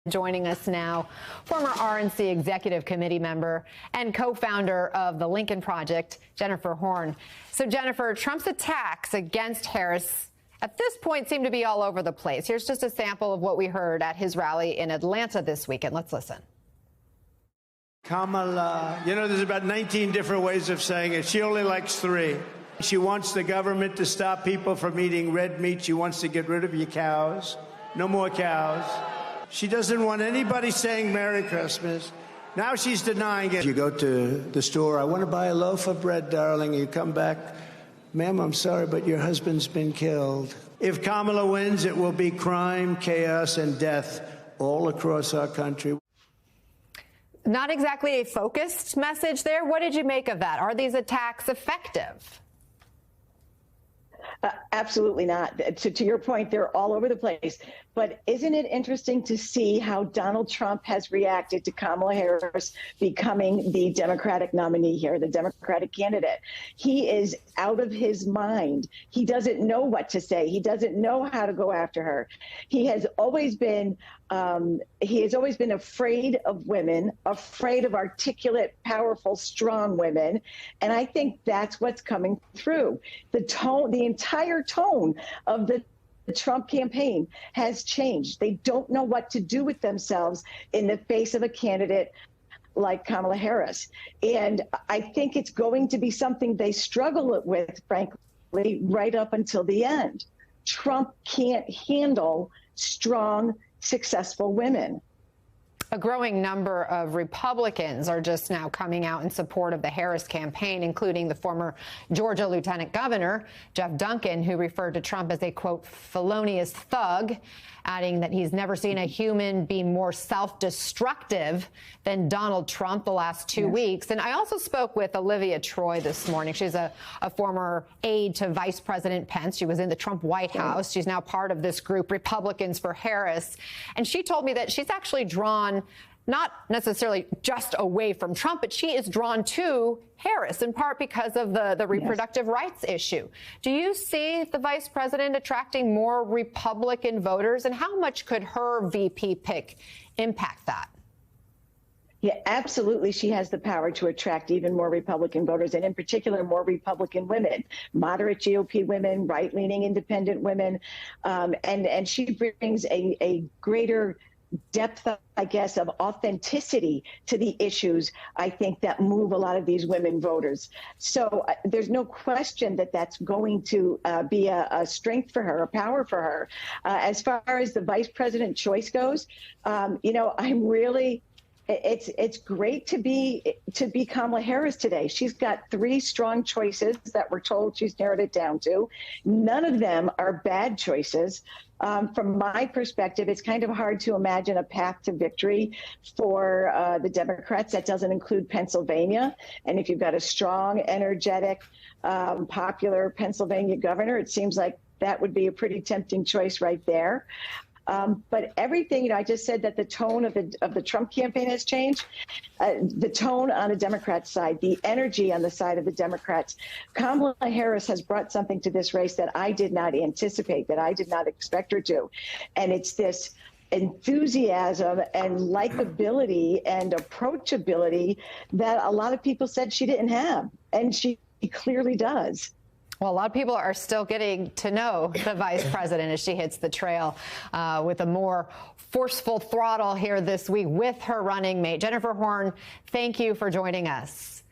Joining us now, former RNC Executive Committee member and co-founder of the Lincoln Project, Jennifer Horn. So, Jennifer, Trump's attacks against Harris at this point seem to be all over the place. Here's just a sample of what we heard at his rally in Atlanta this weekend. Let's listen. Kamala, there's about 19 different ways of saying it. She only likes 3. She wants the government to stop people from eating red meat. She wants to get rid of your cows. No more cows. She doesn't want anybody saying Merry Christmas. Now she's denying it. You go to the store, I want to buy a loaf of bread, darling. You come back, ma'am, I'm sorry, but your husband's been killed. If Kamala wins, it will be crime, chaos, and death all across our country. Not exactly a focused message there. What did you make of that? Are these attacks effective? Absolutely not. To your point, they're all over the place. But isn't it interesting to see how Donald Trump has reacted to Kamala Harris becoming the Democratic nominee here, the Democratic candidate? He is out of his mind. He doesn't know what to say. He doesn't know how to go after her. He has always been afraid of women, afraid of articulate, powerful, strong women. And I think that's what's coming through. The entire tone of the Trump campaign has changed. They don't know what to do with themselves in the face of a candidate like Kamala Harris. And I think it's going to be something they struggle with, frankly, right up until the end. Trump can't handle strong, successful women. A growing number of Republicans are just now coming out in support of the Harris campaign, including the former Georgia Lieutenant Governor, Jeff Duncan, who referred to Trump as a, quote, felonious thug, adding that he's never seen a human be more self-destructive than Donald Trump the last 2 weeks. And I also spoke with Olivia Troy this morning. She's a former aide to Vice President Pence. She was in the Trump White House. She's now part of this group, Republicans for Harris. And she told me that she's actually drawn not necessarily just away from Trump, but she is drawn to Harris, in part because of the reproductive rights issue. Do you see the vice president attracting more Republican voters, and how much could her VP pick impact that? Yeah, absolutely. She has the power to attract even more Republican voters, and in particular, more Republican women, moderate GOP women, right-leaning independent women. And she brings a greater depth, I guess, of authenticity to the issues, I think, that move a lot of these women voters. So there's no question that that's going to be a strength for her, a power for her. As far as the vice president choice goes, I'm really... It's great to be Kamala Harris today. She's got 3 strong choices that we're told she's narrowed it down to. None of them are bad choices. From my perspective, it's kind of hard to imagine a path to victory for the Democrats that doesn't include Pennsylvania. And if you've got a strong, energetic, popular Pennsylvania governor, it seems like that would be a pretty tempting choice right there. But everything, I just said that the tone of the Trump campaign has changed. The tone on the Democrat side, the energy on the side of the Democrats. Kamala Harris has brought something to this race that I did not anticipate, that I did not expect her to. And it's this enthusiasm and likability and approachability that a lot of people said she didn't have. And she clearly does. Well, a lot of people are still getting to know the vice president as she hits the trail with a more forceful throttle here this week with her running mate. Jennifer Horn, thank you for joining us.